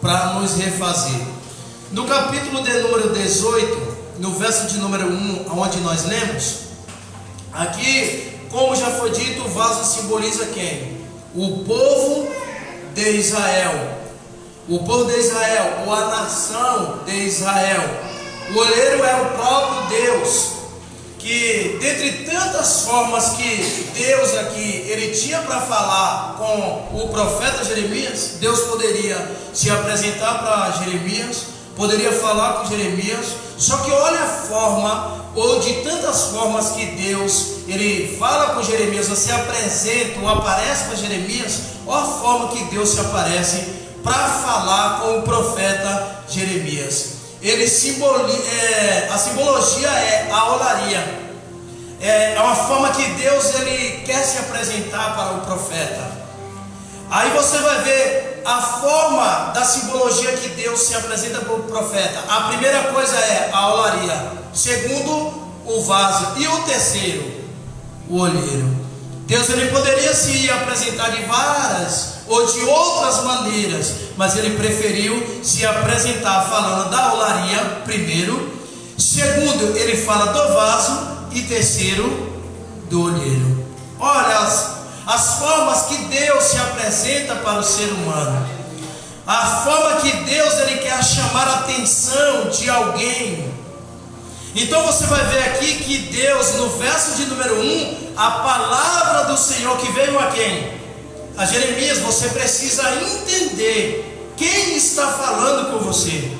para nos refazer. No capítulo de número 18, no verso de número 1, onde nós lemos, aqui, como já foi dito, o vaso simboliza quem? O povo de Israel. O povo de Israel, ou a nação de Israel. O olheiro é o próprio Deus, que dentre tantas formas que Deus aqui, ele tinha para falar com o profeta Jeremias, Deus poderia se apresentar para Jeremias, poderia falar com Jeremias, só que olha a forma, ou de tantas formas que Deus, ele fala com Jeremias, ou se apresenta, ou aparece para Jeremias, olha a forma que Deus se aparece para falar com o profeta Jeremias. A simbologia é a olaria, é uma forma que Deus ele quer se apresentar para o profeta. Aí você vai ver a forma da simbologia que Deus se apresenta para o profeta. A primeira coisa é a olaria, segundo, o vaso, e o terceiro, o olheiro. Deus ele poderia se apresentar de várias ou de outras maneiras, mas ele preferiu se apresentar falando da olaria primeiro, segundo ele fala do vaso e terceiro do olheiro. Olha as formas que Deus se apresenta para o ser humano, a forma que Deus ele quer chamar a atenção de alguém. Então você vai ver aqui que Deus, no verso de número 1, a palavra do Senhor que veio a quem? A Jeremias. Você precisa entender quem está falando com você,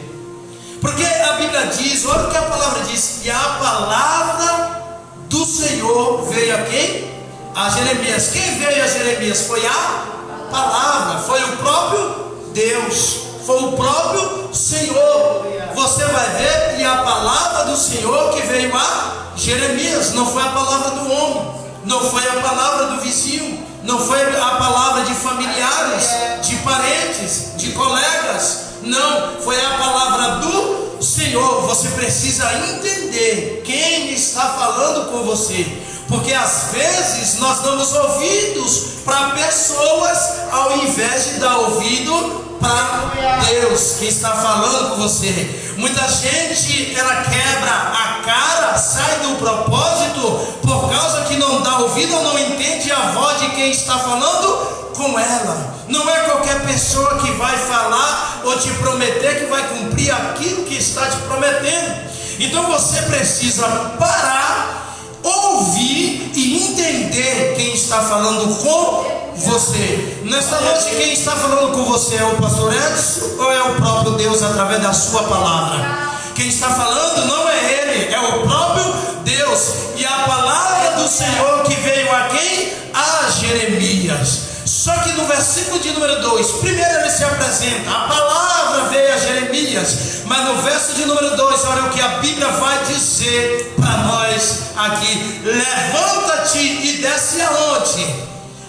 porque a Bíblia diz, olha o que a palavra diz, que a palavra do Senhor veio a quem? A Jeremias. Quem veio a Jeremias? Foi a palavra, foi o próprio Deus, foi o próprio Senhor. Você vai ver que a palavra do Senhor que veio a Jeremias, não foi a palavra do homem, não foi a palavra do vizinho, não foi a palavra de familiares, de parentes, de colegas, não, foi a palavra do Senhor. Você precisa entender quem está falando com você, porque às vezes nós damos ouvidos para pessoas ao invés de dar ouvido para Deus que está falando com você. Muita gente ela quebra a cara, sai do propósito por causa que não dá ouvido ou não entende a voz de quem está falando com ela. Não é qualquer pessoa que vai falar ou te prometer que vai cumprir aquilo que está te prometendo. Então você precisa parar, ouvir e entender quem está falando com você. Nesta noite, quem está falando com você é o pastor Edson ou é o próprio Deus através da sua palavra? Quem está falando não é ele, é o próprio Deus. E a palavra do Senhor que veio a quem? A Jeremias. Só que no versículo de número 2, primeiro ele se apresenta, a palavra veio a Jeremias, mas no verso de número 2, olha o que a Bíblia vai dizer para nós aqui: levanta-te e desce aonde?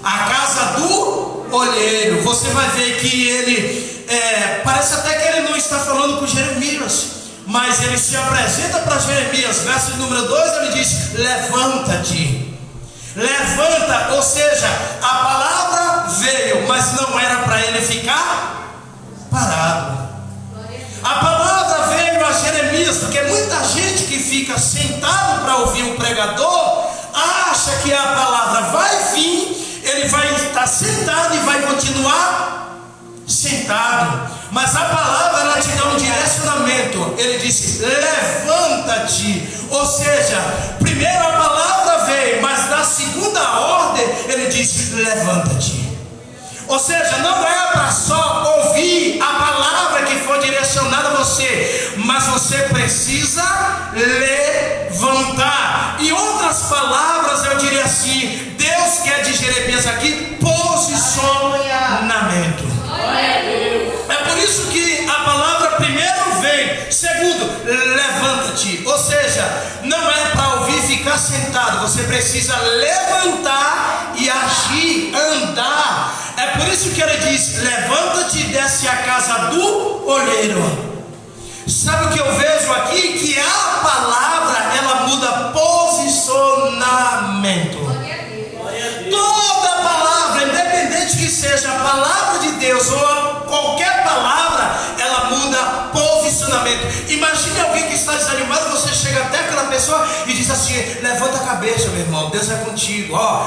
A casa do olheiro. Você vai ver que ele, parece até que ele não está falando com Jeremias, mas ele se apresenta para Jeremias. Verso de número 2, ele diz: levanta-te. Levanta, ou seja, a palavra veio, mas não era para ele ficar parado. A palavra veio a Jeremias, porque muita gente que fica sentado para ouvir um pregador, acha que a palavra vai vir, ele vai estar sentado e vai continuar sentado. Mas a palavra ela te dá um direcionamento. Ele disse: levanta-te. Ou seja, primeiro a palavra veio, mas na segunda ordem ele diz: levanta-te. Ou seja, não é para só ouvir a palavra que foi direcionada a você, mas você precisa levantar. Em outras palavras eu diria assim: Deus quer de Jeremias aqui posicionamento. É por isso que a palavra primeiro vem, segundo, levanta-te. Ou seja, não é para ouvir e ficar sentado, você precisa levantar e agir, andar. É por isso que ele diz: levanta-te e desce a casa do olheiro. Sabe o que eu vejo aqui? Que a palavra ela muda posicionamento. Toda palavra, independente que seja a palavra de Deus ou qualquer palavra, pessoa e diz assim: levanta a cabeça, meu irmão, Deus é contigo. Ó,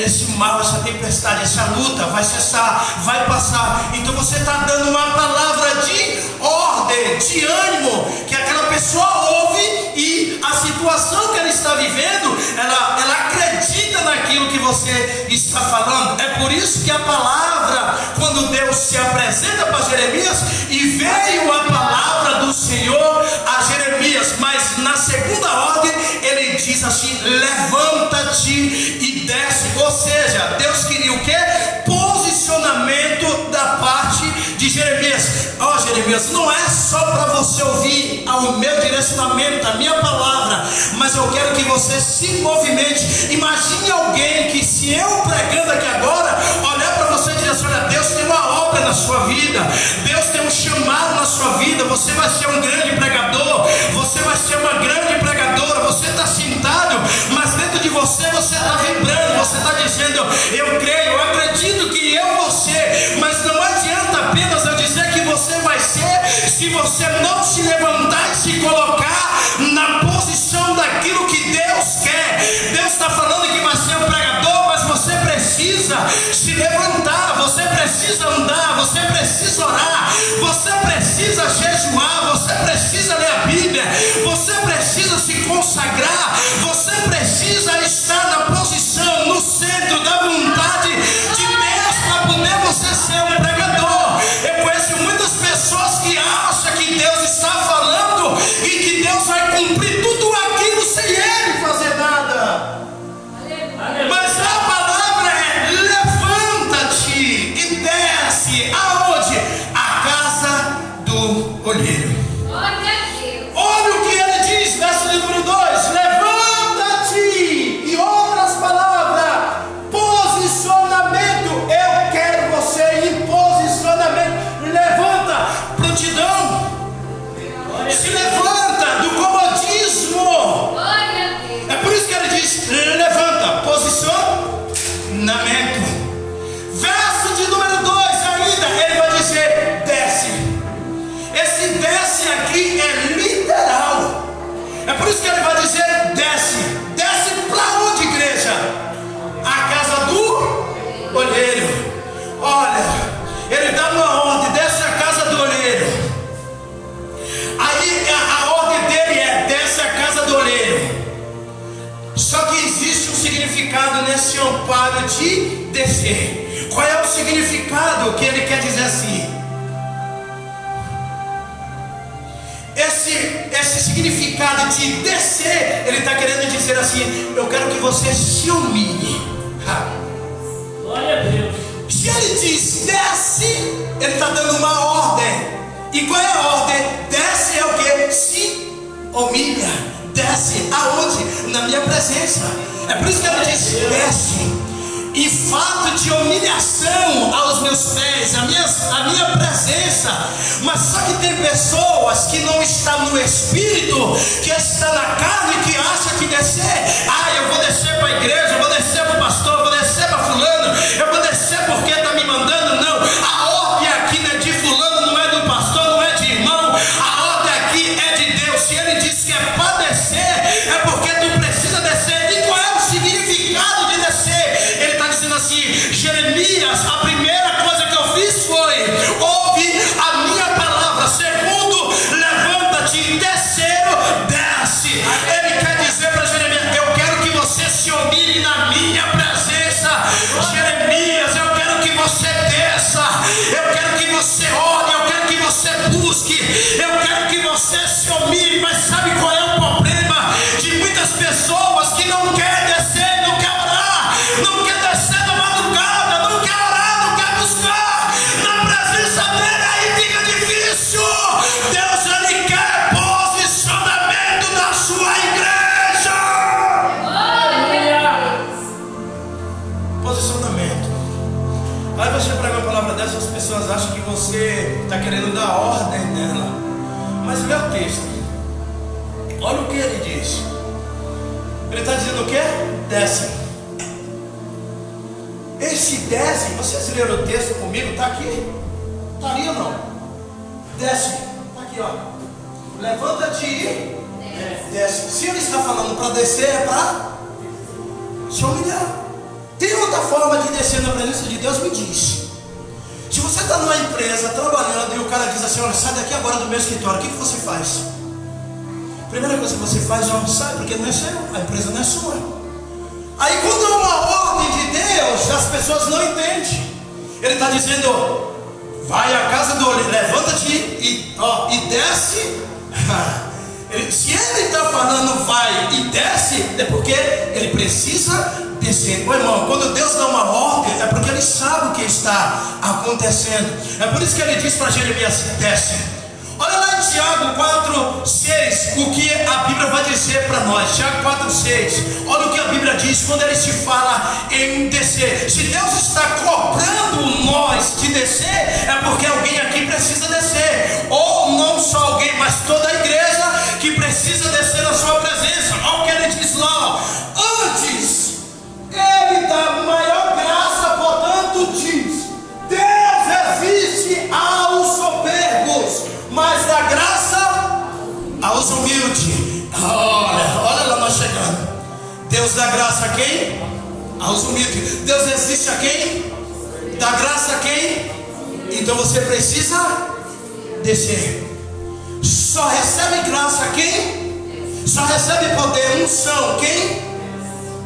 esse mal, essa tempestade, essa luta vai cessar, vai passar. Então você está dando uma palavra de ordem, de ânimo, que aquela pessoa ouve, e a situação que ela está vivendo, ela acredita naquilo que você está falando. É por isso que a palavra, quando Deus se apresenta para Jeremias, e veio a palavra do Senhor a Jeremias, mas na segunda ordem ele diz assim: levanta-te e desce. Ou seja, Deus queria o quê? Posicionamento da parte de Jeremias. Ó, Jeremias, não é só para você ouvir o meu direcionamento, a minha palavra, mas eu quero que você se movimente. Imagine alguém que, se eu pregando aqui agora, olhar para você e dizer assim: olha, Deus tem uma obra na sua vida, Deus tem um chamado na sua vida, você vai ser um grande pregador, você vai ser uma grande pregadora. Você está sentado, mas dentro de você está vibrando, você está dizendo: eu creio, eu acredito que eu vou ser. Mas não adianta apenas eu dizer que você vai ser, se você não se levantar e se colocar na posição daquilo que Deus quer. Deus está falando que vai ser um pregador, mas você precisa se levantar, você precisa andar, você precisa orar, você precisa jejuar, você precisa ler a Bíblia, você precisa se consagrar, você precisa estar na posição, no centro da vontade de Deus, para poder você ser um pregador. Eu conheço muitas pessoas que acham que Deus está falando e que Deus vai cumprir tudo aquilo sem ele fazer nada. Mas a palavra é: levanta-te e desce. Aonde? A casa do olheiro. Olha o que ele diz, verso número 2: levanta-te. E outras palavras, posicionamento. Eu quero você em posicionamento. Levanta, prontidão. Se levanta do comodismo. É por isso que ele diz: levanta, posicionamento. Verso de número 2 ainda, ele vai dizer: desce. Esse desce aqui é literal. É por isso que ele vai dizer: desce. Desce para onde, igreja? A casa do olheiro. Olha, ele dá uma ordem: desce a casa do olheiro. Aí a ordem dele é: desce a casa do olheiro. Só que existe um significado nesse amparo de descer. Qual é o significado que ele quer dizer assim? Esse significado de descer, ele está querendo dizer assim: eu quero que você se humilhe. Glória a Deus. Se ele diz desce, ele está dando uma ordem. E qual é a ordem? Desce é o que? Se humilha. Desce aonde? Na minha presença. É por isso que ele diz: desce. Em fato de humilhação aos meus pés, a minha presença. Mas só que tem pessoas que não estão no espírito, que está na carne, que acha que descer: eu vou descer para a igreja, eu vou descer para o pastor, eu vou descer para fulano, eu vou descer porque está me mandando. Não, a ordem aqui não é de fulano, não é do pastor, não é de irmão, a ordem aqui é de Deus. Se ele diz que é para descer, é porque tu precisa descer. E qual é o significado de descer? Ele está dizendo assim: Jeremias, a primeira coisa que eu fiz foi: ouve a minha palavra. Segundo, levanta-te. Terceiro, desce. Ele quer dizer para Jeremias: eu quero que você se humilhe na minha presença. Jeremias, eu quero que você desça, eu quero que você ore, eu quero que você busque, eu quero que você se humilhe. Mas sabe qual é o problema de muitas pessoas que não quer descer, não quer orar, não quer descer na madrugada, não quer orar, não quer buscar na presença dele? Aí fica difícil. Deus, ele quer posicionamento da sua igreja. Posicionamento. Aí você prega uma palavra dessa, as pessoas acham que você está querendo dar ordem nela. Mas lê o texto. Olha o que ele diz. Ele está dizendo o quê? Desce. Esse desce, vocês leram o texto comigo? Está aqui? Está ali ou não? Desce. Está aqui, ó. Levanta-te e Desce. Se ele está falando para descer, é para se humilhar. Tem outra forma de descer na presença de Deus? Me diz. Se você está numa empresa trabalhando e o cara diz assim: olha, sai daqui agora do meu escritório, o que você faz? Primeira coisa que você faz, ó, sai, porque não é seu, a empresa não é sua. Aí quando é uma ordem de Deus, as pessoas não entendem. Ele está dizendo: vai à casa do olho, levanta-te e desce. Se ele está falando vai e desce, é porque ele precisa descer. Ô irmão, quando Deus dá uma ordem, é porque ele sabe o que está acontecendo. É por isso que ele diz para Jeremias: desce. Olha lá em Tiago 4:6, o que a Bíblia vai dizer para nós. Tiago 4:6, olha o que a Bíblia diz quando ele se fala em descer. Se Deus está cobrando nós de descer, é porque alguém aqui precisa descer. Ou não só alguém, mas toda a igreja que precisa descer na sua presença. Olha o que ele diz lá: antes ele dá maior graça, portanto diz: Deus resiste aos soberbos, mas dá graça aos humildes. Olha lá nós chegando. Deus dá graça a quem? Aos humildes. Deus resiste a quem? Dá graça a quem? Então você precisa descer. Só recebe graça quem? Só recebe poder, unção quem?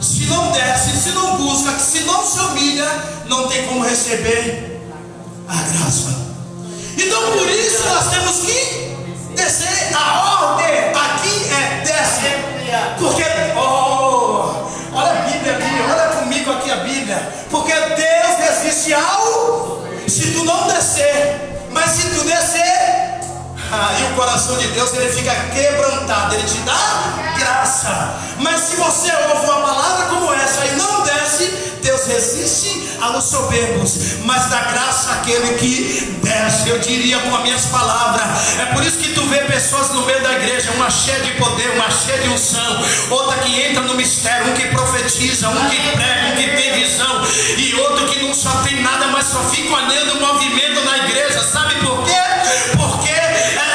Se não desce, se não busca, se não se humilha, não tem como receber a graça. Então por isso nós temos que descer. A ordem aqui é desce. Porque, olha a Bíblia aqui, olha comigo aqui a Bíblia. Porque Deus resiste ao, se tu não descer, mas se tu descer, aí o coração de Deus ele fica quebrantado, ele te dá graça. Mas se você ouve uma palavra como essa e não desce, Deus resiste aos soberbos, mas dá graça àquele que desce. Eu diria com as minhas palavras, é por isso que tu vê pessoas no meio da igreja, uma cheia de poder, uma cheia de unção, outra que entra no mistério, um que profetiza, um que prega, um que tem visão, e outro que não só tem nada, mas só fica olhando o movimento na igreja. Sabe por quê? Porque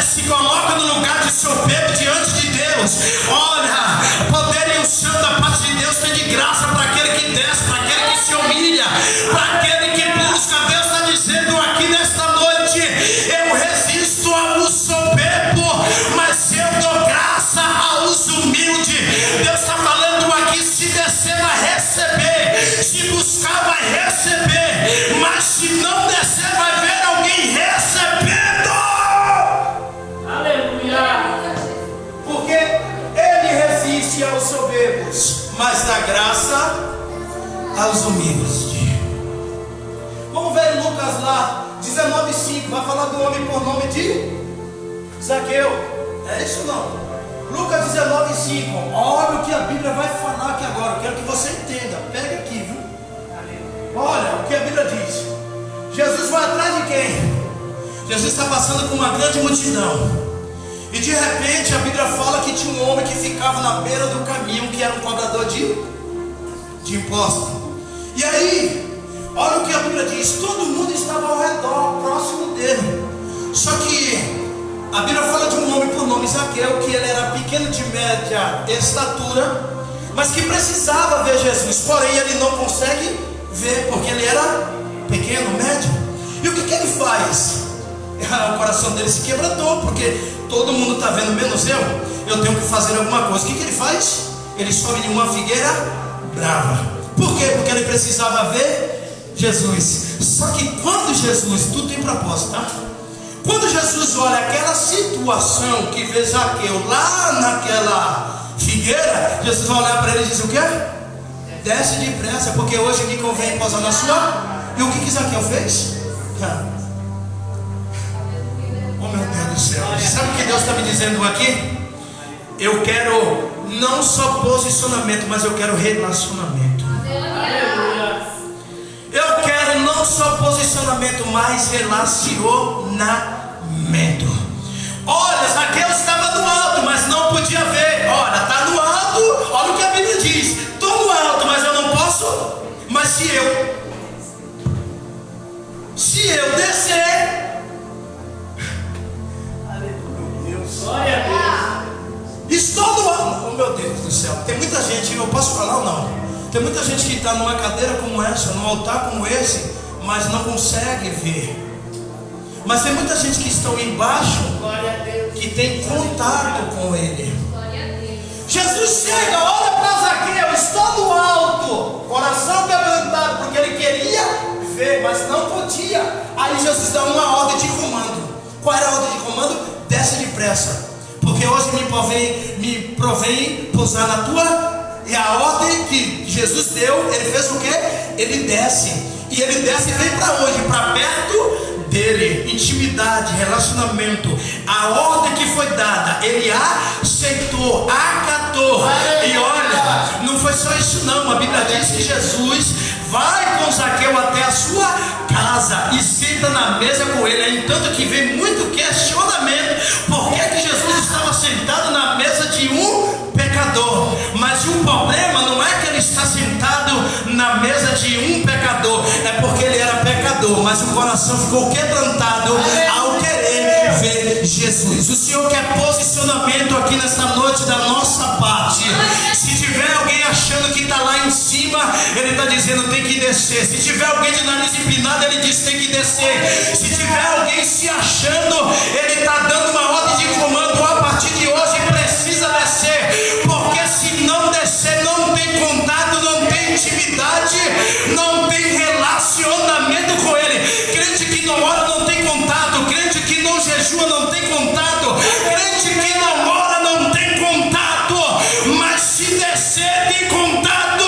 se coloca no lugar de soberbo diante de Deus. Olha, poder e unção da parte de Deus tem de graça para aquele que desce, para aquele que se humilha, para aquele que busca. Deus está dizendo aqui nesta noite: eu resisto ao soberbo, mas eu dou graça aos humildes. Deus está falando aqui: se descer vai receber, se buscar vai receber, mas se não descer vai ver alguém recebendo. Porque ele resiste aos soberbos, mas dá graça aos humildes. Vamos ver em Lucas lá 19:5, vai falar do homem por nome de Zaqueu. É isso não? Lucas 19:5. Olha o que a Bíblia vai falar aqui agora. Eu quero que você entenda. Pega aqui, viu? Olha o que a Bíblia diz. Jesus vai atrás de quem? Jesus está passando por uma grande multidão. E de repente a Bíblia fala que tinha um homem que ficava na beira do caminho, que era um cobrador de impostos. E aí, olha o que a Bíblia diz: todo mundo estava ao redor, próximo dele. Só que a Bíblia fala de um homem por nome Zaqueu, que ele era pequeno de média estatura, mas que precisava ver Jesus. Porém ele não consegue ver, porque ele era pequeno, médio. E o que ele faz? O coração dele se quebrantou, porque todo mundo está vendo, menos eu tenho que fazer alguma coisa. O que ele faz? Ele sobe em uma figueira brava. Por quê? Porque ele precisava ver Jesus. Só que quando Jesus, tudo tem propósito, tá? Quando Jesus olha aquela situação que vê Zaqueu lá naquela figueira, Jesus vai olhar para ele e diz: o quê? Desce depressa, porque hoje me convém pousar na sua. E o que Zaqueu fez? Oh meu Deus do céu. Sabe o que Deus está me dizendo aqui? Eu quero não só posicionamento, mas eu quero relacionamento. Eu quero não só posicionamento, mas relacionamento. Olha, Zaqueu estava no alto, mas não podia ver. Olha, está no alto. Olha o que a Bíblia diz: estou no alto, mas eu não posso. Mas se eu descer, estou do céu. Tem muita gente, eu posso falar ou não? Tem muita gente que está numa cadeira como essa, num altar como esse, mas não consegue ver. Mas tem muita gente que estão embaixo, que tem contato com Ele. Jesus chega, olha para Zaqueu, está no alto, coração quebrantado, porque ele queria ver, mas não podia. Aí Jesus dá uma ordem de comando. Qual era a ordem de comando? Desce depressa, porque hoje me provém pousar na tua. E a ordem que Jesus deu, ele fez o quê? Ele desce. E ele desce e vem para onde? Para perto dele. Intimidade, relacionamento. A ordem que foi dada, ele aceitou, acatou. E olha, não foi só isso não. A Bíblia diz que Jesus vai com Zaqueu até a sua casa e senta na mesa com ele. Entanto que vem muito questionamento. Por que que Jesus estava sentado na mesa de um pecador? Mas o problema não é que ele está sentado na mesa de um pecador, é porque ele era pecador, mas o coração ficou quebrantado ao querer ver Jesus. O Senhor quer posicionamento aqui nesta noite da nossa parte. Se tiver alguém achando que está lá em cima, ele está dizendo tem que descer. Se tiver alguém de nariz empinado, ele diz tem que descer. Se tiver alguém se achando, ele está dando uma ordem de comando. A partir de hoje precisa descer, porque se não descer, não tem contato, não tem intimidade, não tem relacionamento com ele. Crente que não ora não tem contato, crente que não jejua não tem contato, crente que não ora não tem contato, mas se descer tem contato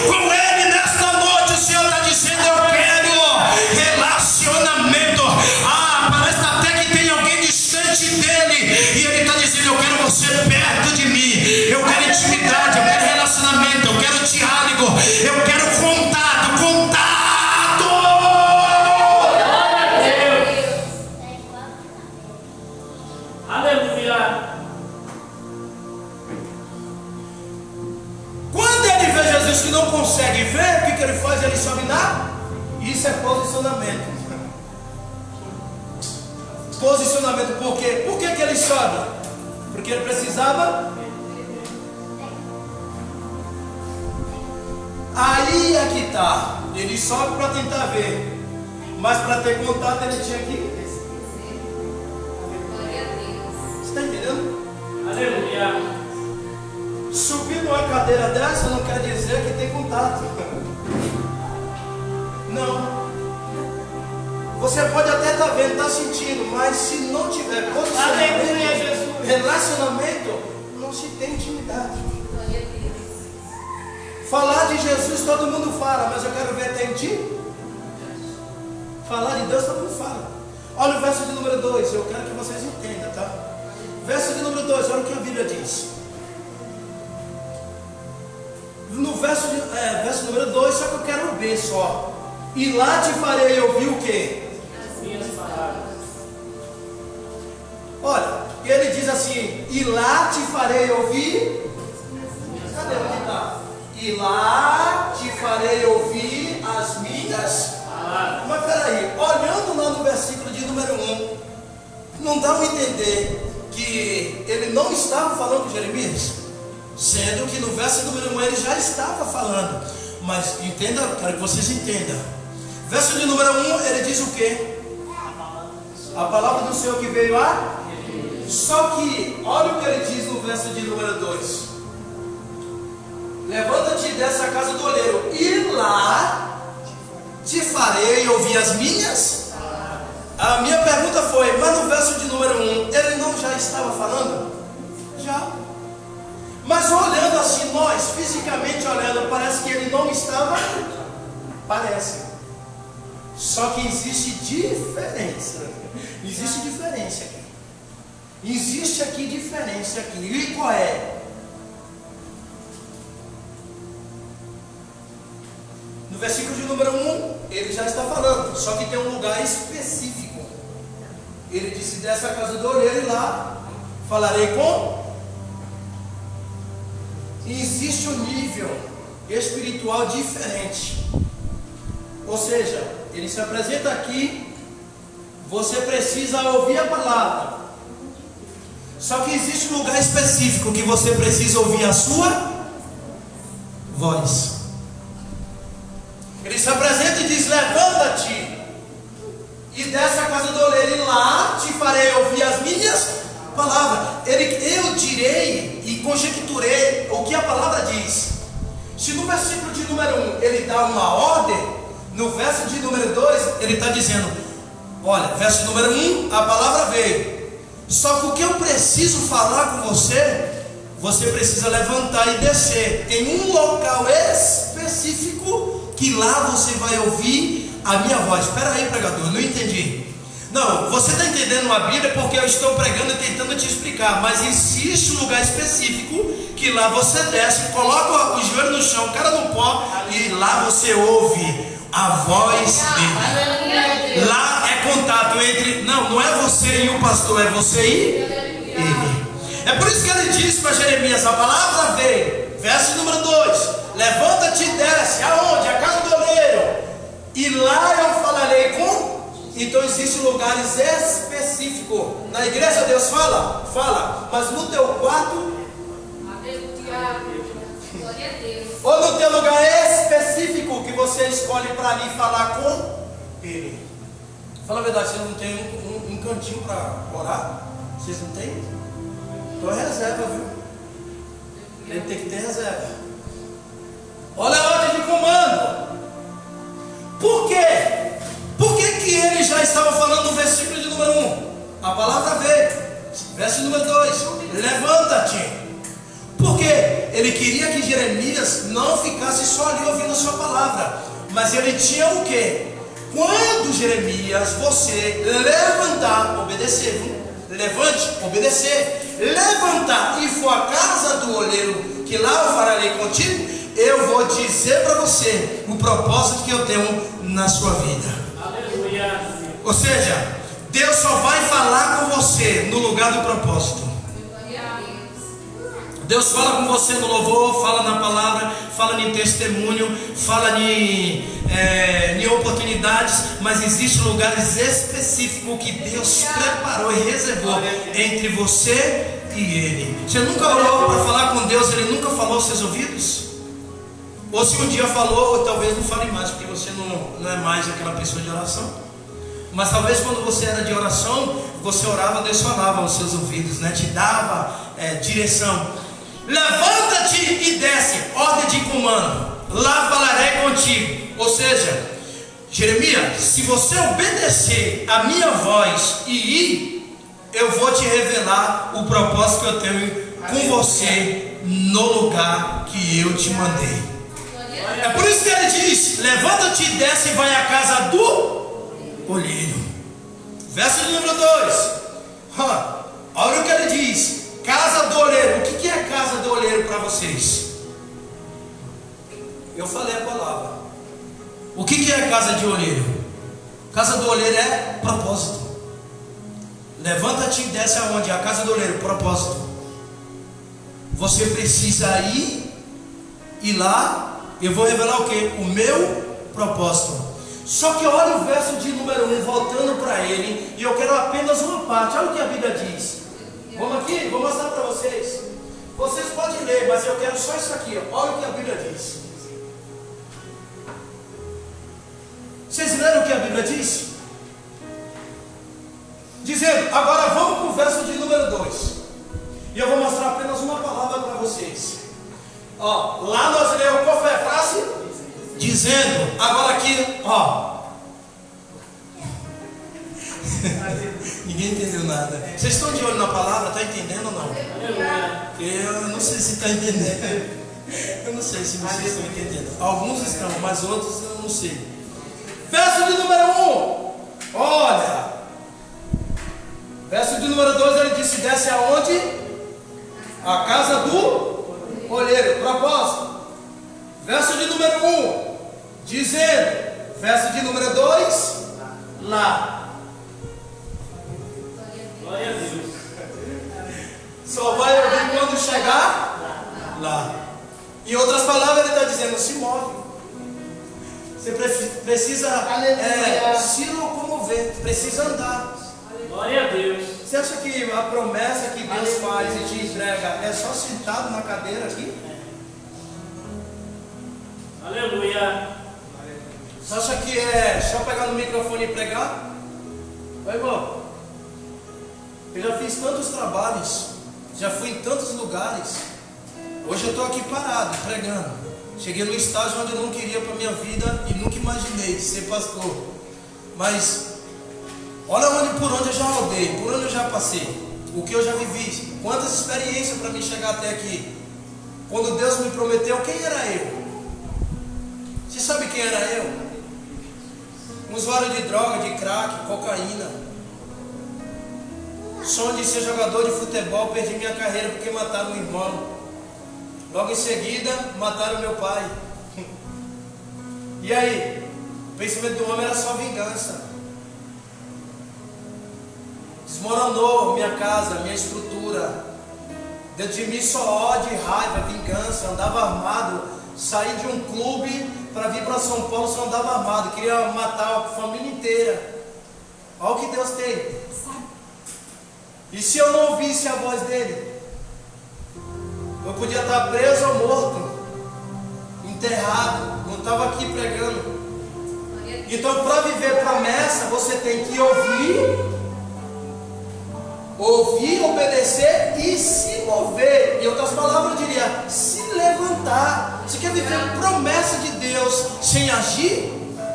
com ele. Nesta noite o Senhor está dizendo eu quero relacionamento. Parece até que tem alguém distante dele e ele está dizendo eu quero você perto de mim, eu quero intimidade, eu quero relacionamento, eu quero diálogo, eu quero contato. Aleluia. Quando ele vê Jesus que não consegue ver, o que ele faz? Ele sobe na. Isso é posicionamento. Posicionamento, por quê? Por que ele sobe? Porque ele precisava. Aí é que está. Ele sobe para tentar ver, mas para ter contato ele tinha que. Você está entendendo? Aleluia. Subir numa cadeira dessa não quer dizer que tem contato. Não. Você pode até estar vendo, estar sentindo, mas se não tiver posicionamento, relacionamento, não se tem intimidade. Falar de Jesus todo mundo fala, mas eu quero ver até em ti. Falar de Deus todo mundo fala. Olha o verso de número 2, eu quero que vocês entendam, tá? Verso de número 2, olha o que a Bíblia diz. No verso número 2, só que eu quero o B só. E lá te farei ouvir o quê? As minhas palavras. Olha, ele diz assim: e lá te farei ouvir. Cadê onde está? E lá te farei ouvir as minhas palavras. Mas peraí, olhando lá no versículo de número 1, não dá para entender que ele não estava falando com Jeremias, sendo que no verso número 1 ele já estava falando. Mas entenda, quero que vocês entendam. Verso de número 1 ele diz o quê? A palavra do Senhor que veio a. Só que olha o que ele diz no verso de número 2: levanta-te dessa casa do oleiro, e lá te farei ouvir as minhas. A minha pergunta foi: mas no verso de número 1 ele não já estava falando? Já. Mas olhando assim, nós fisicamente olhando, parece que ele não estava. Parece. Só que existe diferença. Existe diferença aqui. Existe aqui diferença aqui. E qual é? No versículo de número 1, ele já está falando, só que tem um lugar específico. Ele disse: dessa casa do olheiro e lá falarei com. Existe um nível espiritual diferente. Ou seja, ele se apresenta aqui, você precisa ouvir a palavra. Só que existe um lugar específico que você precisa ouvir a sua voz. Ele se apresenta e diz: levanta-te e desce a casa do oleiro, e lá te farei ouvir as minhas palavras. Eu direi e conjecturei o que a palavra diz. Se no versículo de número 1 ele dá uma ordem, no verso de número 2 ele está dizendo: olha, verso número 1, a palavra veio. Só que o que eu preciso falar com você, você precisa levantar e descer em um local específico, que lá você vai ouvir a minha voz. Espera aí, pregador, não entendi. Não, você está entendendo a Bíblia porque eu estou pregando e tentando te explicar. Mas existe um lugar específico que lá você desce, coloca o joelho no chão, cara no pó, e lá você ouve a voz dele. Lá é contato entre, não é você e o pastor, é você e ele. É por isso que ele disse para Jeremias: a palavra veio, verso número 2: levanta-te e desce. Aonde? A casa do oleiro, e lá eu falarei com. Então existem lugares específicos. Na igreja Deus fala, mas no teu quarto, ou no teu lugar específico que você escolhe para ali falar com ele. Fala a verdade, vocês não tem um cantinho para orar? Vocês não tem? Então é reserva, viu? Ele tem que ter reserva. Olha a ordem de comando. Por quê? Por que ele já estava falando no versículo de número 1? A palavra veio. Verso número 2: levanta-te. Porque ele queria que Jeremias não ficasse só ali ouvindo a sua palavra, mas ele tinha o quê? Quando Jeremias, você levantar, obedecer, viu? Levante, obedecer, levantar e for à casa do oleiro, que lá eu farei contigo, eu vou dizer para você o propósito que eu tenho na sua vida. Aleluia. Ou seja, Deus só vai falar com você no lugar do propósito. Deus fala com você no louvor, fala na palavra, fala em testemunho, fala em oportunidades, mas existem lugares específicos que Deus preparou e reservou entre você e Ele. Você nunca orou para falar com Deus, Ele nunca falou aos seus ouvidos? Ou se um dia falou, ou talvez não fale mais, porque você não é mais aquela pessoa de oração. Mas talvez quando você era de oração, você orava, Deus falava aos seus ouvidos, né? Te dava direção. Levanta-te e desce, ordem de comando, lá falarei contigo. Ou seja, Jeremias, se você obedecer a minha voz e ir, eu vou te revelar o propósito que eu tenho com você no lugar que eu te mandei. É por isso que ele diz: levanta-te e desce e vai à casa do olheiro. Verso número 2. Olha o que ele diz: casa do olheiro. O que é casa do olheiro para vocês? Eu falei a palavra. O que é casa de olheiro? Casa do olheiro é propósito. Levanta-te e desce aonde? A casa do olheiro, propósito. Você precisa ir, e lá eu vou revelar o que? O meu propósito. Só que olha o verso de número 1, voltando para ele, e eu quero apenas uma parte. Olha o que a Bíblia diz. Vamos aqui, vou mostrar para vocês. Vocês podem ler, mas eu quero só isso aqui. Olha o que a Bíblia diz. Vocês leram o que a Bíblia diz? Dizendo, agora vamos para o verso de número 2. E eu vou mostrar apenas uma palavra para vocês. Lá nós lemos, qual foi a frase? Dizendo, agora aqui, ninguém entendeu nada. Vocês estão de olho na palavra? Está entendendo ou não? Eu não sei se está entendendo. Eu não sei se vocês estão entendendo. Alguns estão, mas outros eu não sei. Verso de número 1. Olha. Verso de número 2, ele disse: desce aonde? A casa do olheiro. Propósito. Verso de número 1. Dizendo. Verso de número 2. Lá. Glória a Deus. Só vai ouvir quando chegar lá. Em outras palavras, ele está dizendo: se move. Você precisa se locomover, precisa andar. Glória a Deus. Você acha que a promessa que Deus faz e te entrega é só sentado na cadeira aqui? Aleluia. Você acha que é só pegar no microfone e pregar? Oi, irmão. Eu já fiz tantos trabalhos, já fui em tantos lugares. Hoje eu estou aqui parado, pregando. Cheguei no estágio onde eu não queria para minha vida e nunca imaginei ser pastor. Mas olha por onde eu já rodei, por onde eu já passei, o que eu já vivi, quantas experiências para me chegar até aqui. Quando Deus me prometeu, quem era eu? Você sabe quem era eu? Um usuário de droga, de crack, cocaína. Sonho de ser jogador de futebol, perdi minha carreira porque mataram meu irmão. Logo em seguida, mataram meu pai. E aí? O pensamento do homem era só vingança. Desmoronou minha casa, minha estrutura. Dentro de mim só ódio, raiva, vingança. Andava armado. Saí de um clube para vir para São Paulo, só andava armado. Queria matar a família inteira. Olha o que Deus tem. E se eu não ouvisse a voz dele? Eu podia estar preso ou morto, enterrado. Não estava aqui pregando. Então, para viver promessa, você tem que ouvir, obedecer e se mover. Em outras palavras, eu diria, se levantar. Você quer viver promessa de Deus sem agir?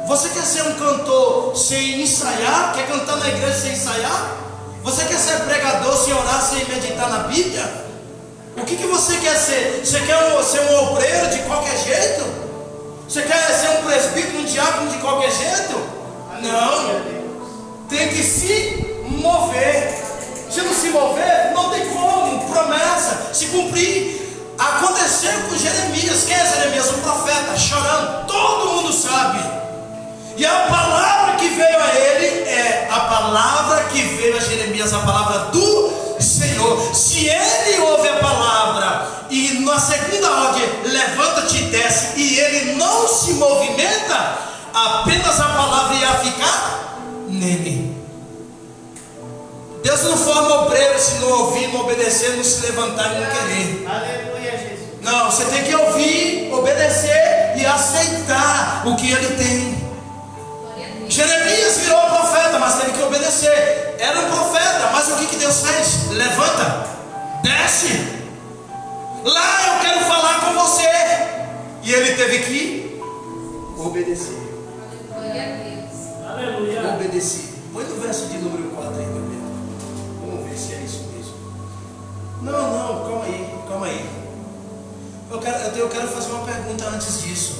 Você quer ser um cantor sem ensaiar? Quer cantar na igreja sem ensaiar? Você quer ser pregador sem orar, sem meditar na Bíblia? O que você quer ser? Você quer ser um obreiro de qualquer jeito? Você quer ser um presbítero, um diácono de qualquer jeito? Não. Tem que se mover. Se não se mover, não tem como. Promessa se cumprir. Aconteceu com Jeremias. Quem é Jeremias? Um profeta, chorando. Todo mundo sabe. E a palavra que veio a ele é a palavra que veio a Jeremias, a palavra do Senhor. Se ele ouve a palavra e na segunda ordem levanta-te e desce, e ele não se movimenta, apenas a palavra ia ficar nele. Deus não forma obreiro se não ouvir, não obedecer, não se levantar e não querer. Aleluia, Jesus. Não, você tem que ouvir, obedecer e aceitar o que ele tem. Jeremias virou profeta, mas teve que obedecer. Era um profeta, mas o que Deus fez? Levanta, desce. Lá eu quero falar com você. E ele teve que obedecer. Aleluia. Obedecer. Põe no verso de número 4 aí, meu bem. Vamos ver se é isso mesmo. Não, calma aí. Eu quero fazer uma pergunta antes disso.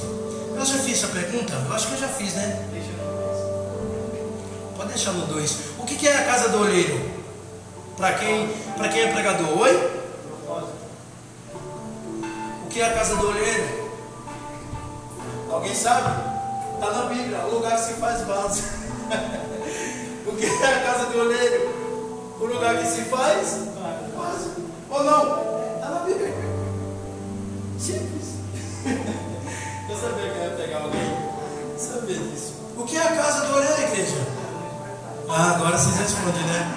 Eu já fiz essa pergunta? Eu acho que eu já fiz, né? Pode deixar no 2. O que é a casa do olheiro? Para quem é pregador? Oi? O que é a casa do olheiro? Alguém sabe? Está na Bíblia, o lugar que se faz vaso. O que é a casa do olheiro? O lugar que se faz vaso. Ou não? Está na Bíblia. Simples. Eu sabia que eu ia pegar alguém. Sabia disso. O que é a casa do olheiro, igreja? Agora vocês respondem, né?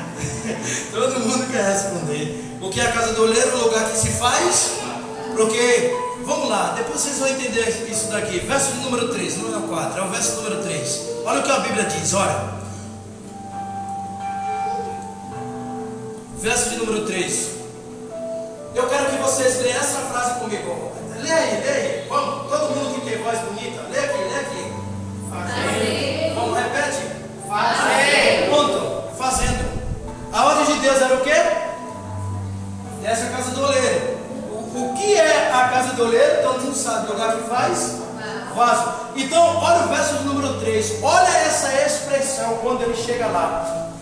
Todo mundo quer responder. O que é a casa do olheiro? O lugar que se faz. Porque, vamos lá, depois vocês vão entender isso daqui. Verso de número 3, não é o 4, é o verso número 3. Olha o que a Bíblia diz, olha. Verso de número 3. Eu quero que vocês leiam essa frase comigo. Lê aí. Vamos, todo mundo que tem voz bonita. Lê aqui. Fazer. Vamos, repete. Fazer. Ponto. Fazendo. A ordem de Deus era o quê? Essa é a casa do oleiro. O que é a casa do oleiro? Todo mundo sabe. O lugar que faz? Vaso. Então, olha o verso de número 3. Olha essa expressão quando ele chega lá.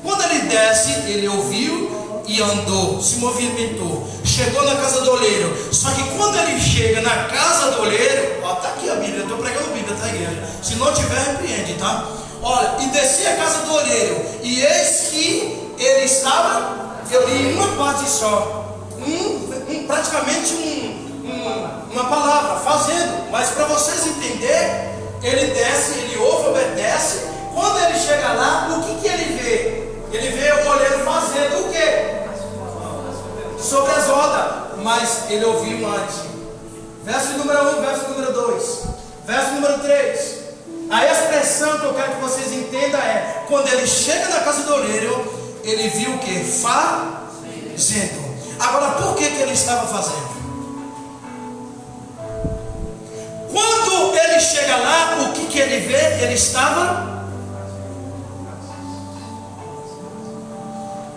Quando ele desce, ele ouviu e andou, se movimentou. Chegou na casa do oleiro. Só que quando ele chega na casa do oleiro, ó, tá aqui a Bíblia, eu estou pregando a Bíblia, tá, igreja? Se não tiver, repreende, tá? Olha, e descia a casa do oleiro, e eis que ele estava, eu li uma parte só, praticamente uma palavra, fazendo. Mas para vocês entenderem, ele desce, ele ouve, obedece. Quando ele chega lá, o que ele vê? Ele vê o oleiro fazendo o quê? Sobre as rodas. Mas ele ouviu antes. Verso número 1, verso número 2, verso número 3. A expressão que eu quero que vocês entendam é: quando ele chega na casa do oleiro, ele viu o que? Fazendo. Agora, por que ele estava fazendo? Quando ele chega lá, o que ele vê? Ele estava.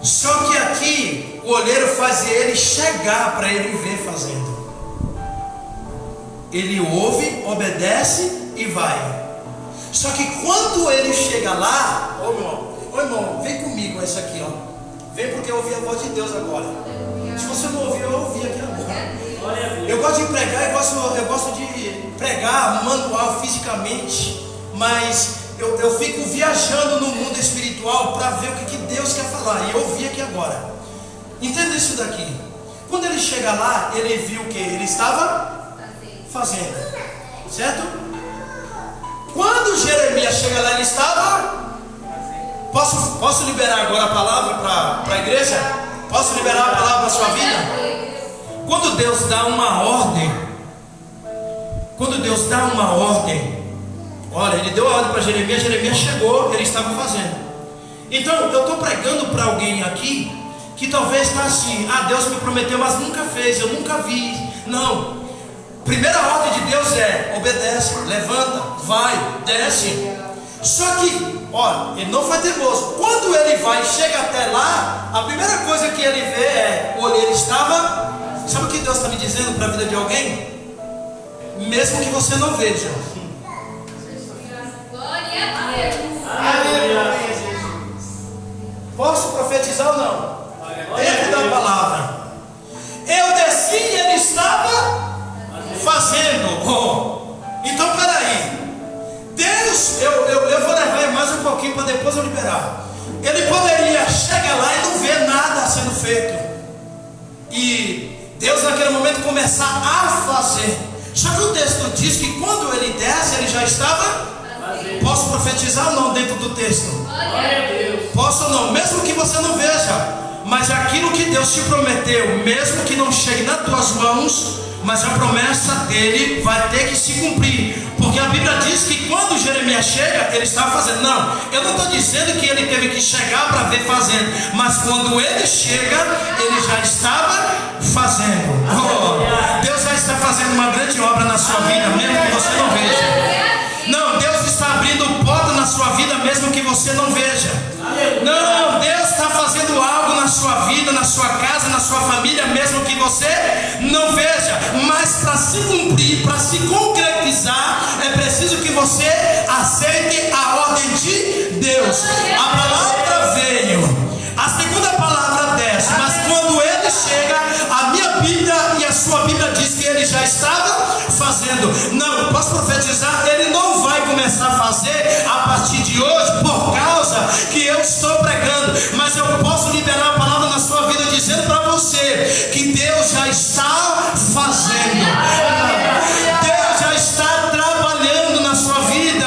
Só que aqui o olheiro fazia ele chegar para ele ver fazendo. Ele ouve, obedece e vai. Só que quando ele chega lá, ô irmão, vem comigo esse aqui, ó. Vem, porque eu ouvi a voz de Deus agora. Se você não ouviu, eu ouvi aqui agora. Eu gosto de pregar, eu gosto de pregar manual fisicamente, mas eu fico viajando no mundo espiritual para ver o que Deus quer falar. E eu ouvi aqui agora. Entenda isso daqui. Quando ele chega lá, ele viu o que? Ele estava fazendo, certo? Quando Jeremias chega lá, ele estava. Posso liberar agora a palavra para a igreja? Posso liberar a palavra para a sua vida? Quando Deus dá uma ordem, olha, ele deu a ordem para Jeremias, Jeremias chegou, ele estava fazendo. Então eu estou pregando para alguém aqui que talvez está assim: ah, Deus me prometeu, mas nunca fez, eu nunca vi. Não. Primeira ordem de Deus é: obedece, levanta, vai, desce. Só que, olha, ele não foi teimoso. Quando ele vai, chega até lá, a primeira coisa que ele vê é: o olheiro estava. Sabe o que Deus está me dizendo para a vida de alguém? Mesmo que você não veja. Glória a Deus. Posso profetizar ou não? Dentro da palavra. Eu desci e ele estava fazendo. Oh. Então peraí. Deus, eu vou levar mais um pouquinho para depois eu liberar. Ele poderia chegar lá e não ver nada sendo feito. E Deus naquele momento começar a fazer. Só que o texto diz que quando ele desce, ele já estava. Posso profetizar ou não dentro do texto? Posso ou não? Mesmo que você não veja, mas aquilo que Deus te prometeu, mesmo que não chegue nas tuas mãos, mas a promessa dele vai ter que se cumprir. Porque a Bíblia diz que quando Jeremias chega, ele estava fazendo. Não, eu não estou dizendo que ele teve que chegar para ver fazendo, mas quando ele chega, ele já estava fazendo. Oh, Deus já está fazendo uma grande obra na sua vida, mesmo que você não veja. Não, Deus está abrindo porta na sua vida, mesmo que você não veja. Não, Deus está fazendo algo na sua vida, na sua casa, na sua família, mesmo que você não veja. Mas para se cumprir, para se concretizar, é preciso que você aceite a ordem de Deus. A palavra veio, a segunda palavra desce, mas quando ele chega, a minha Bíblia e a sua Bíblia diz que ele já estava fazendo. Não, eu posso profetizar, ele não vai começar a fazer a partir de hoje, por causa que eu estou pregando, mas eu posso liberar a palavra na sua vida dizendo para você que Deus já está fazendo. Deus já está trabalhando na sua vida.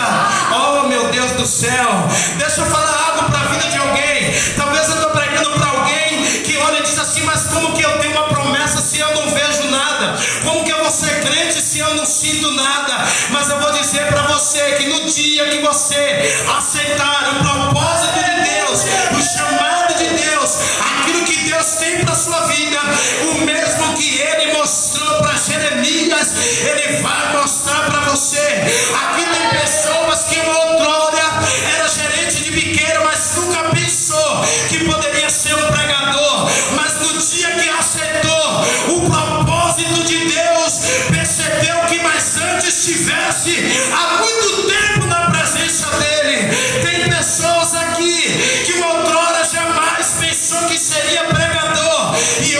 Oh meu Deus do céu, deixa eu falar algo para a vida de alguém. Talvez eu estou pregando para alguém que olha e diz assim: mas como que eu tenho uma promessa se eu não vejo nada? Como que eu vou ser crente se eu não sinto nada? Mas eu vou dizer para você que no dia que você aceitar o propósito de Deus, o chamado de Deus, aquilo que Deus tem para sua vida, o mesmo que ele mostrou para Jeremias, ele vai mostrar para você. Aqui tem pessoas que outrora era gerente de biqueira, mas nunca pensou que poderia ser um pregador. Mas no dia que aceitou o propósito de Deus, percebeu que mais antes estivesse há muito tempo na presença dele. Tem pessoas aqui que outrora jamais pensou que seria pregador, e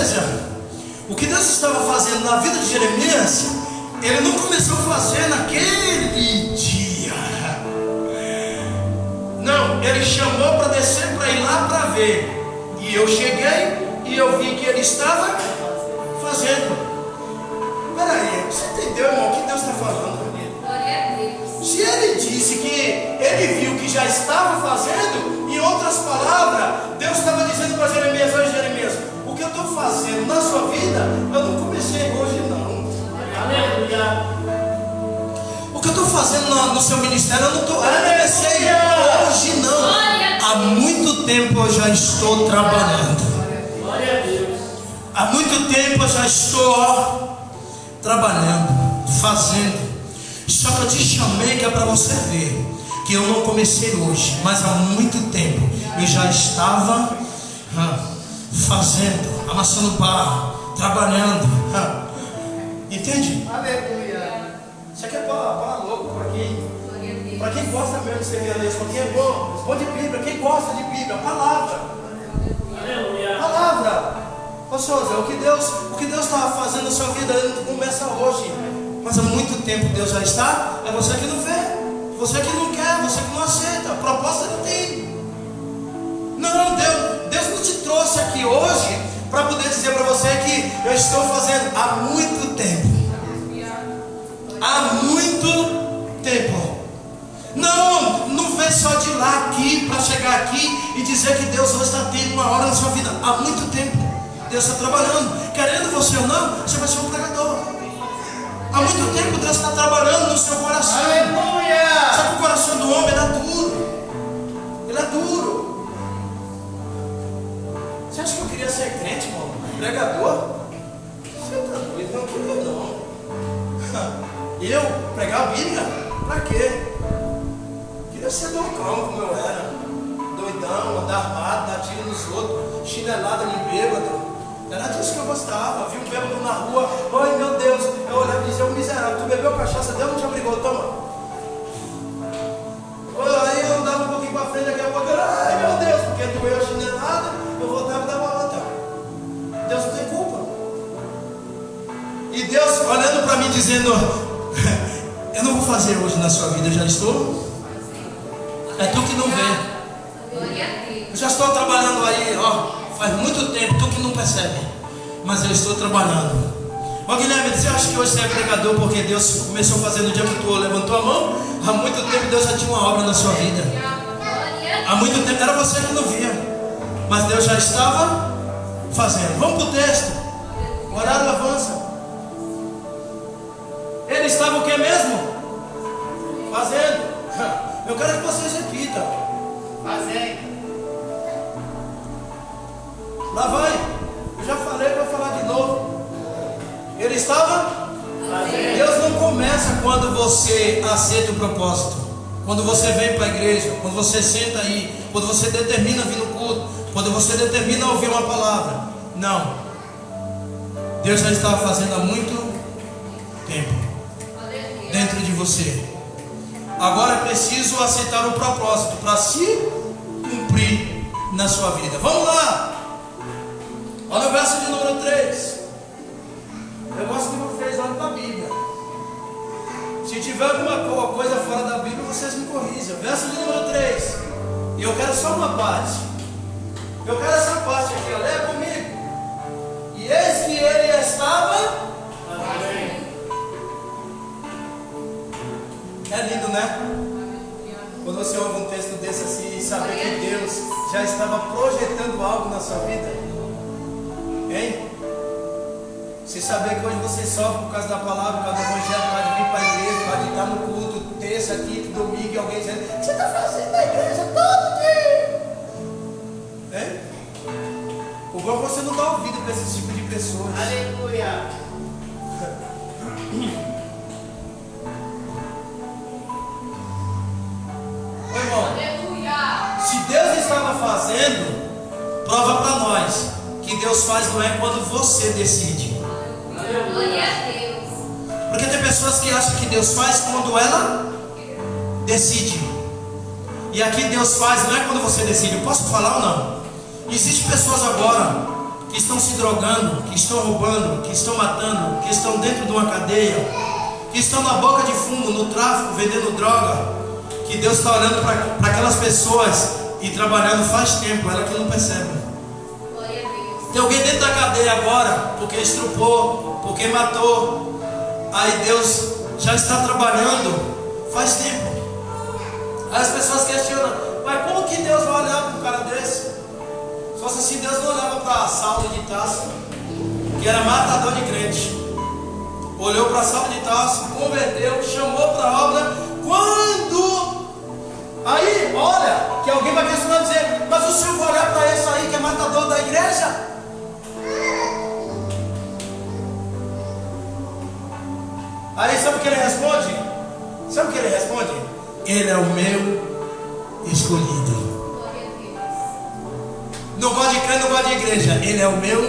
seja, o que Deus estava fazendo na vida de Jeremias, Ele não começou a fazer naquele dia. Não, Ele chamou para descer, para ir lá para ver. E eu cheguei e eu vi que Ele estava fazendo. Peraí, você entendeu, irmão, o que Deus está falando? Glória a Deus. Se Ele disse que Ele viu que já estava fazendo, em outras palavras, Deus estava dizendo para Jeremias: olha, Jeremias, o que eu estou fazendo na sua vida, eu não comecei hoje não. Aleluia. O que eu estou fazendo no seu ministério, eu não comecei hoje não. Há muito tempo eu já estou trabalhando. Glória a Deus. Há muito tempo eu já estou trabalhando, fazendo. Só que eu te chamei que é para você ver que eu não comecei hoje, mas há muito tempo eu já estava fazendo, amassando barro, trabalhando. Entende? Aleluia. Isso aqui é para louco, para quem? Glória a Deus. Para quem gosta mesmo de ser realista, para quem é bom de Bíblia, quem gosta de Bíblia, palavra. Aleluia. Palavra. Ô Souza, o que Deus está fazendo na sua vida não começa hoje, mas há muito tempo Deus já está. É você que não vê, você que não quer, você que não aceita. A proposta não tem. Não, Deus não te trouxe aqui hoje para poder dizer para você que eu estou fazendo há muito tempo. Há muito tempo. Não vem só de lá aqui para chegar aqui e dizer que Deus hoje está tendo uma hora na sua vida. Há muito tempo Deus está trabalhando. Querendo você ou não, você vai ser um pregador. Há muito tempo Deus está trabalhando no seu coração. Aleluia. Sabe que o coração do homem ele é duro. Ele é duro. Você acha que eu queria ser crente, irmão? Pregador? Você está doido? Não queria não. Eu pregar a Bíblia? Pra quê? Queria ser loucão como eu era. Doidão, andar armado, dar tiro nos outros, chinelada de bêbado. Era disso que eu gostava. Vi um bêbado na rua, ai meu Deus, eu olhava e dizia: ô miserável, tu bebeu cachaça, Deus não te obrigou, toma. Aí eu andava um pouquinho pra frente, daqui a pouco eu, ai meu Deus, porque doeu a chinelada, eu voltava e dava outra. Deus não tem culpa. E Deus olhando para mim dizendo: eu não vou fazer hoje na sua vida, eu já estou. É tu que não vê. Glória a Deus. Eu já estou trabalhando aí, faz muito tempo, tu que não percebe, mas eu estou trabalhando. Guilherme, você acha que hoje você é pregador porque Deus começou a fazer no dia que tu levantou a mão? Há muito tempo Deus já tinha uma obra na sua vida. Há muito tempo era você que não via, mas Deus já estava fazendo. Vamos para o texto. O horário avança. Ele estava o que mesmo? Fazendo. Eu quero que vocês repitam. Fazendo. Lá vai. Eu já falei, vou falar de novo. Ele estava Fazendo. Deus não começa quando você aceita o propósito, quando você vem para a igreja, quando você senta aí, quando você determina vir no culto, quando você determina ouvir uma palavra. Não. Deus já estava fazendo há muito tempo dentro de você. Agora é preciso aceitar o propósito para se cumprir na sua vida. Vamos lá. Olha o verso de número 3. Eu gosto que vocês olhem para a Bíblia. Se tiver alguma coisa fora da Bíblia, vocês me corrijam. Verso de número 3. E eu quero só uma parte. Eu quero essa parte aqui, ó. Leia comigo. E eis que ele estava. É lindo, né? Quando você ouve um texto desse assim e saber que Deus já estava projetando algo na sua vida. Hein? Você saber que hoje você sofre por causa da palavra, por causa do evangelho, por causa de vir para a igreja, por causa de estar no culto, terça, quinta, domingo, e alguém dizendo: o que você está fazendo na igreja todo dia? Hein? O bom é você não dá ouvido para esse tipo de pessoas. Aleluia. Ô irmão, Aleluia. se Deus estava fazendo, prova para nós que Deus faz não é quando você decide. Glória a Deus. Porque tem pessoas que acham que Deus faz quando ela decide. E aqui Deus faz não é quando você decide. Eu posso falar ou não? Existem pessoas agora que estão se drogando, que estão roubando, que estão matando, que estão dentro de uma cadeia, que estão na boca de fumo, no tráfico, vendendo droga, que Deus está olhando para aquelas pessoas e trabalhando faz tempo, ela que não percebe. Glória a Deus. Tem alguém dentro da cadeia agora, porque estrupou, porque matou. Aí Deus já está trabalhando faz tempo. Aí as pessoas questionam, mas como que Deus vai olhar para um cara desse? Se fosse assim, Deus não olhava para Saulo de Tarso, que era matador de crente. Olhou para Saulo de Tarso, converteu, chamou para a obra. Quando? Aí, olha, que alguém vai questionar e dizer, mas o senhor vai olhar para esse aí que é matador da igreja? Aí sabe o que ele responde? Sabe o que ele responde? Ele é o meu escolhido. Glória a Deus. Não gosta de crente, não gosta de igreja. Ele é o meu.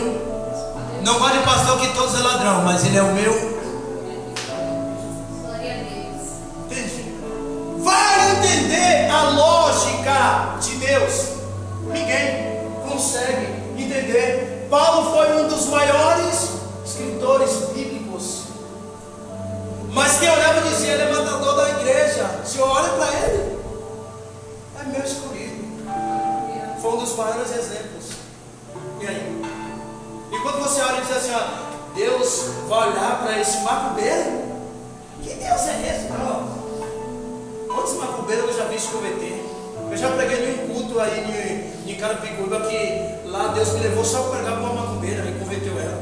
Não gosta de pastor que todos é ladrão, mas ele é o meu. Glória a Deus. Entende? Vai entender a lógica de Deus. Ninguém consegue entender. Paulo foi um dos maiores escritores bíblicos. Mas quem olhava e dizia, ele é matador da igreja. Se olha para ele, é meu escolhido. Foi um dos maiores exemplos. E aí? E quando você olha e diz assim, ó, Deus vai olhar para esse macumbeiro? Que Deus é esse? Não. Quantos macumbeiros eu já vi se converter? Eu já preguei em um culto aí em Carapicuíba que lá Deus me levou só para pregar para uma macumbeira e converteu ela.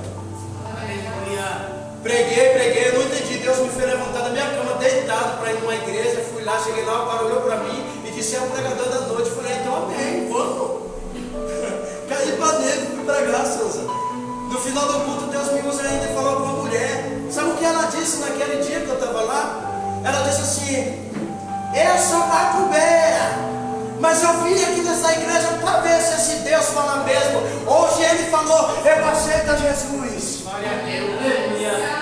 Aleluia. Preguei, eu não entendi. Deus me fez levantar da minha cama, deitado para ir numa igreja. Fui lá, cheguei lá, o cara olhou para mim e disse: é o pregador da noite. Eu falei: então amém, vamos. Caí para dentro, fui pregar, Souza. No final do culto, Deus me usa ainda e falou com uma mulher. Sabe o que ela disse naquele dia que eu estava lá? Ela disse assim: eu sou macumbeira, mas eu vim aqui nessa igreja para ver se esse Deus fala mesmo. Hoje ele falou: eu aceito a Jesus. Glória a Deus. Aleluia.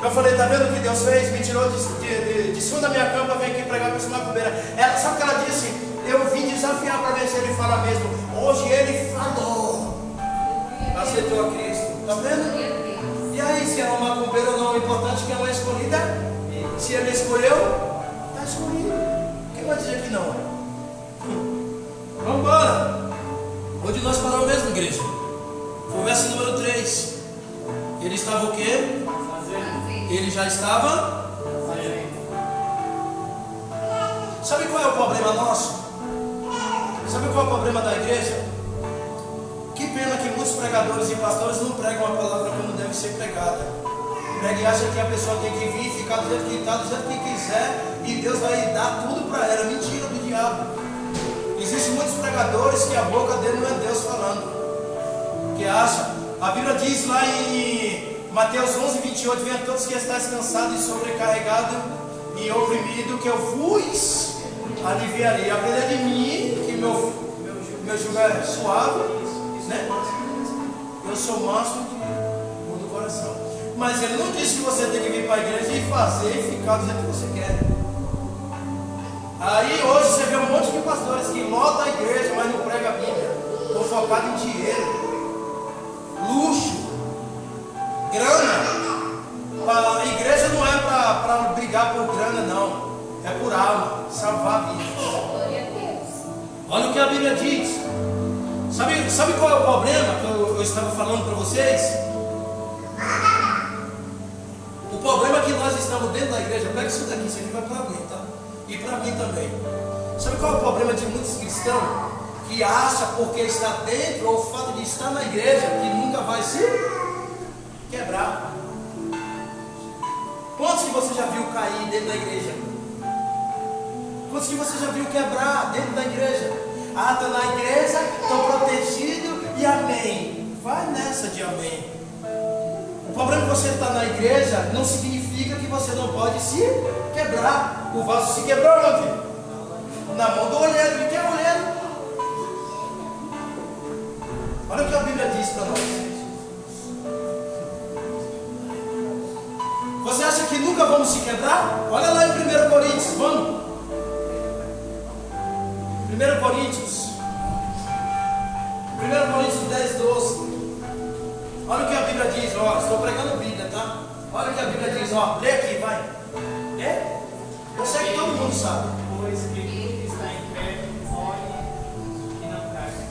Eu falei: tá vendo o que Deus fez? Me tirou de cima da minha cama, veio aqui pregar para essa macumbeira. Ela, sabe o que ela disse? Eu vim desafiar para ver se ele fala mesmo. Hoje ele falou. Aceitou a Cristo. Tá vendo? Glória a Deus. E aí, se é uma macumbeira ou não, o importante é que é uma escolhida. Se ele escolheu, está escolhido. Quem vai dizer que não? Vamos embora. Onde nós paramos mesmo, igreja? Foi o verso número 3. Ele estava o quê? Ele já estava. Sabe qual é o problema nosso? Sabe qual é o problema da igreja? Que pena que muitos pregadores e pastores não pregam a palavra como deve ser pregada. Prega e acha que a pessoa tem que vir e ficar do jeito que está, do jeito que quiser, e Deus vai dar tudo para ela. Mentira do diabo. Existem muitos pregadores que a boca dele não é Deus falando. Que acha. A Bíblia diz lá em Mateus 11, 28, venha todos que estáis cansados e sobrecarregados e oprimidos, que eu vos aliviarei. Aprenda de mim, que meu jugo é suave, né? Eu sou manso do coração. Mas ele não disse que você tem que vir para a igreja e fazer e ficar do jeito que você quer. Aí hoje você vê um monte de pastores que lotam a igreja, mas não pregam a Bíblia. Estão focados em dinheiro, luxo, grana. A igreja não é para brigar por grana, não. É por alma, salvar vidas. Glória a Deus. Olha o que a Bíblia diz. Sabe qual é o problema que eu estava falando para vocês? O problema é que nós estamos dentro da igreja. Pega isso daqui, isso aqui vai para alguém, tá? E para mim também. Sabe qual é o problema de muitos cristãos? Que acha porque está dentro, ou o fato de estar na igreja, que nunca vai se quebrar. Quantos que você já viu cair dentro da igreja? Quantos que você já viu quebrar dentro da igreja? Ah, estou na igreja, estou protegido e amém. Vai nessa de amém. O problema é que você está na igreja não significa que você não pode se quebrar. O vaso se quebrou onde? Na mão do olheiro. E quem é olheiro? Olha o que a Bíblia diz para nós. Você acha que nunca vamos se quebrar? Olha lá em 1 Coríntios, vamos. 1 Coríntios 10, 12. Olha o que a Bíblia diz, ó. Estou pregando Bíblia, tá? Olha o que a Bíblia diz, ó. Lê aqui, vai. É? Eu sei que todo mundo sabe. Pois que está em pé, olhe e não caia.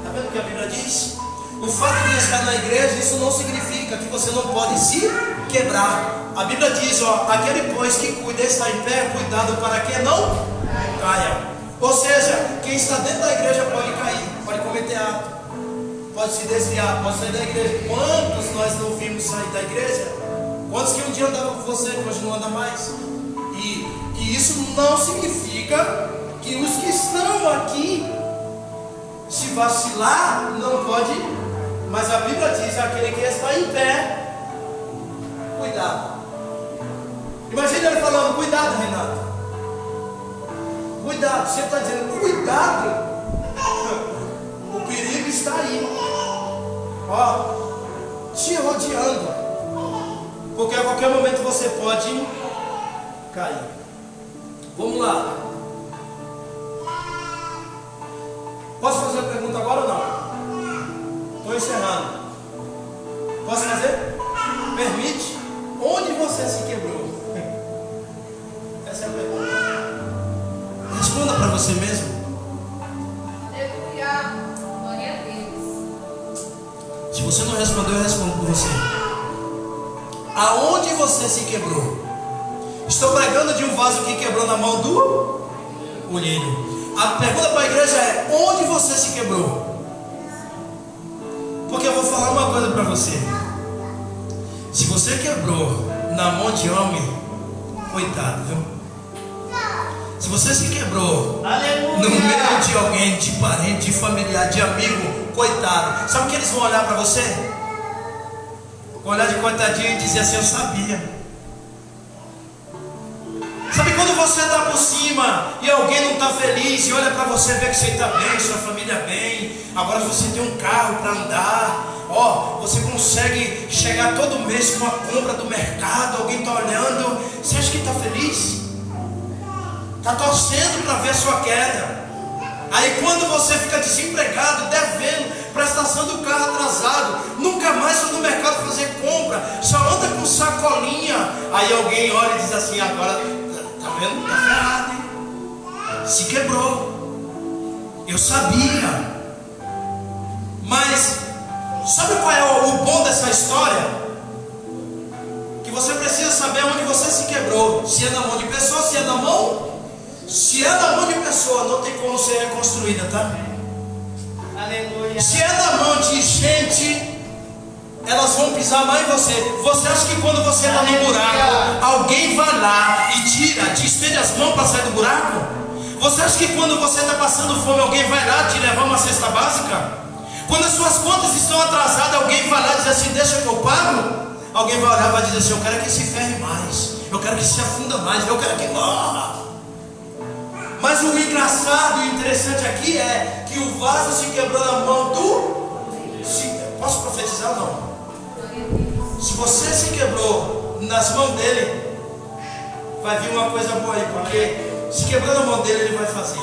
Tá vendo o que a Bíblia diz? O fato de estar na igreja, isso não significa que você não pode se quebrar. A Bíblia diz, ó, aquele pois que cuida está em pé, cuidado para que não caia. Ou seja, quem está dentro da igreja pode cair, pode cometer ato, pode se desviar, pode sair da igreja. Quantos nós não vimos sair da igreja? Quantos que um dia andavam com você, que hoje não anda mais? E isso não significa que os que estão aqui, se vacilar, não pode. Mas a Bíblia diz, aquele que está em pé, cuidado. Imagina ele falando, cuidado, Renato. Cuidado, você está dizendo, cuidado. O perigo está aí. Ó, te rodeando. Porque a qualquer momento você pode cair. Vamos lá. Posso fazer a pergunta agora ou não? Estou encerrando. Posso fazer? Permite? Onde você se quebrou? Essa é a pergunta. Responda para você mesmo. Aleluia. Glória a Deus. Se você não respondeu, eu respondo por você. Aonde você se quebrou? Estou pregando de um vaso que quebrou na mão do olheiro. A pergunta para a igreja é: onde você se quebrou? Porque eu vou falar uma coisa para você. Se você quebrou na mão de homem, coitado, viu? Se você se quebrou no meio de alguém, de parente, de familiar, de amigo, coitado. Sabe o que eles vão olhar para você? Vão olhar de coitadinho e dizer assim: eu sabia. Sabe quando você está por cima e alguém não está feliz e olha para você, vê que você está bem, sua família bem, agora você tem um carro para andar, ó, você consegue chegar todo mês com a compra do mercado, alguém está olhando, você acha que está feliz? Está torcendo para ver a sua queda. Aí quando você fica desempregado, devendo, prestação do carro atrasado, nunca mais foi no mercado fazer compra, só anda com sacolinha, aí alguém olha e diz assim: agora, tá vendo? Tá ferrado, hein? Se quebrou. Eu sabia. Mas sabe qual é o bom dessa história? Que você precisa saber onde você se quebrou. Se é na mão de pessoa, se é na mão. Se é na mão de pessoa, não tem como ser reconstruída, tá? Aleluia. Se é na mão de gente, elas vão pisar mais em você. Você acha que quando você está no buraco, alguém vai lá e te estende as mãos para sair do buraco? Você acha que quando você está passando fome, alguém vai lá te levar uma cesta básica? Quando as suas contas estão atrasadas, alguém vai lá e diz assim: deixa que eu pago? Alguém vai olhar e vai dizer assim: eu quero que se ferre mais, eu quero que se afunda mais, eu quero que morra. Mas o engraçado e interessante aqui é que o vaso se quebrou na mão do... Posso profetizar ou não? Se você se quebrou nas mãos dele, vai vir uma coisa boa aí, porque se quebrou na mão dele, ele vai fazer.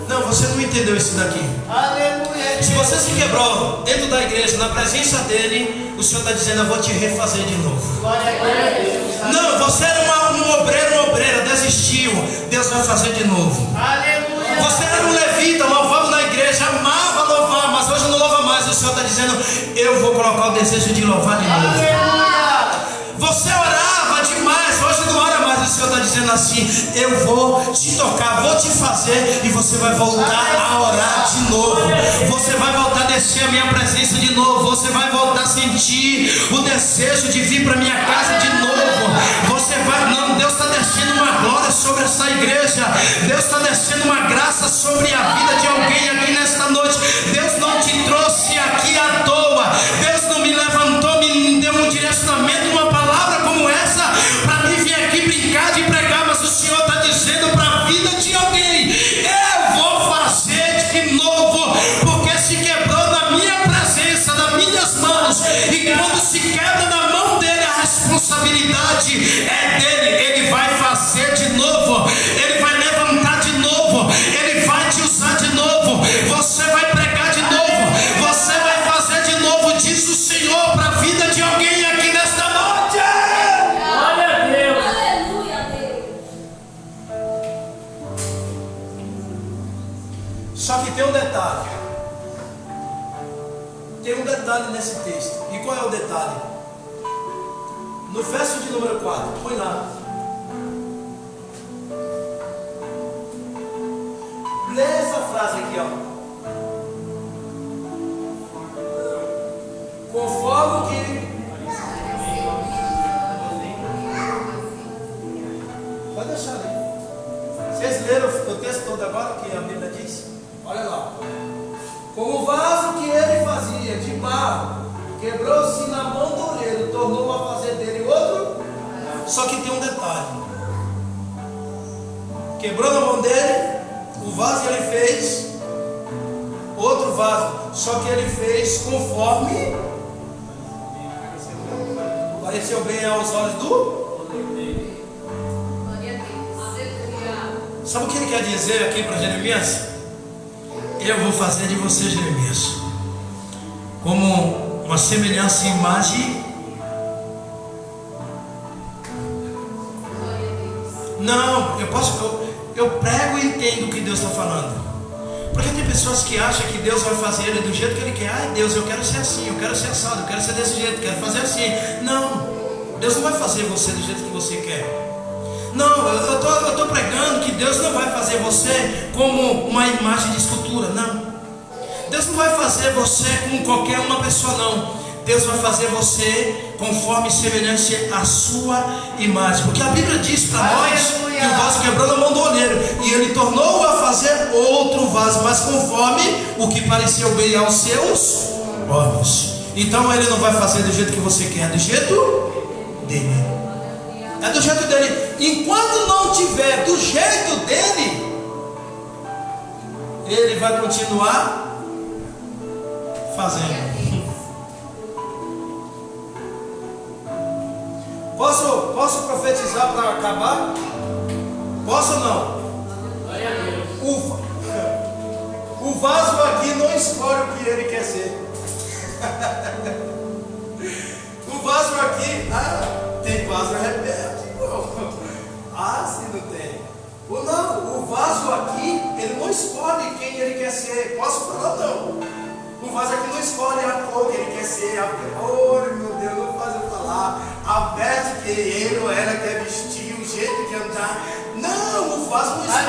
Não, você não entendeu isso daqui. Aleluia. Se você se quebrou dentro da igreja, na presença dele, o Senhor está dizendo: eu vou te refazer de novo. Glória a Deus. Não, você era um obreiro, uma obreira, desistiu. Deus vai fazer de novo. Aleluia. Você era um levita, louvava na igreja, amava louvar, mas hoje não louva mais. O Senhor está dizendo: eu vou colocar o desejo de louvar de novo. Aleluia. Você orava demais, hoje não ora mais. O Senhor está dizendo assim: eu vou te tocar, vou te fazer, e você vai voltar a orar de novo. Você vai voltar a descer a minha presença de novo. Você vai voltar a sentir o desejo de vir para minha casa de novo. Você vai, não, Deus está descendo uma glória sobre essa igreja. Deus está descendo uma graça sobre a vida de alguém aqui nesta noite. Deus não te trouxe aqui à toa. Deus não me levantou, me deu um direcionamento, uma palavra como essa, para mim vir aqui brincar de pregar. Mas o Senhor está dizendo para a vida de alguém: eu vou fazer de novo, porque se quebrou na minha presença, nas minhas mãos. E quando se quebra na mão dele, a responsabilidade é dele. Ele vai fazer de novo, ele vai levantar de novo, ele vai te usar de Só que tem um detalhe. Tem um detalhe nesse texto. E qual é o detalhe? No verso de número 4, põe lá. Lê essa frase aqui, ó. Conforme o que... Pode deixar ali. Vocês leram o texto todo agora que a Bíblia diz? Olha lá. Como o vaso que ele fazia de barro quebrou-se na mão do oleiro, tornou a fazer dele outro. Só que tem um detalhe. Quebrou na mão dele, o vaso ele fez outro vaso. Só que ele fez conforme pareceu bem aos olhos do... Sabe o que ele quer dizer aqui para Jeremias? Eu vou fazer de você, Jeremias, como uma semelhança e imagem. Não, eu prego e entendo o que Deus está falando. Porque tem pessoas que acham que Deus vai fazer ele do jeito que ele quer. Ai Deus, eu quero ser assim, eu quero ser assado, eu quero ser desse jeito, eu quero fazer assim. Não, Deus não vai fazer você do jeito que você quer. Não, eu estou pregando que Deus não vai fazer você como uma imagem de escultura. Não, Deus não vai fazer você como qualquer uma pessoa, não. Deus vai fazer você conforme semelhança à sua imagem. Porque a Bíblia diz para nós que o vaso quebrou na mão do oleiro e ele tornou a fazer outro vaso, mas conforme o que pareceu bem aos seus olhos. Então ele não vai fazer do jeito que você quer, é do jeito dele. É do jeito dele. Enquanto não tiver do jeito dele, ele vai continuar fazendo. Posso profetizar para acabar? Posso ou não? O vaso aqui não escolhe o que ele quer ser. O vaso aqui, tem vaso rebelde. Se não tem. Ou não, o vaso aqui, ele não escolhe quem ele quer ser. Posso falar não? O vaso aqui não escolhe a cor que ele quer ser. Meu Deus, não faz eu falar. A veste que ele ou ela quer vestir, o jeito que andar. Não, o vaso não escolhe.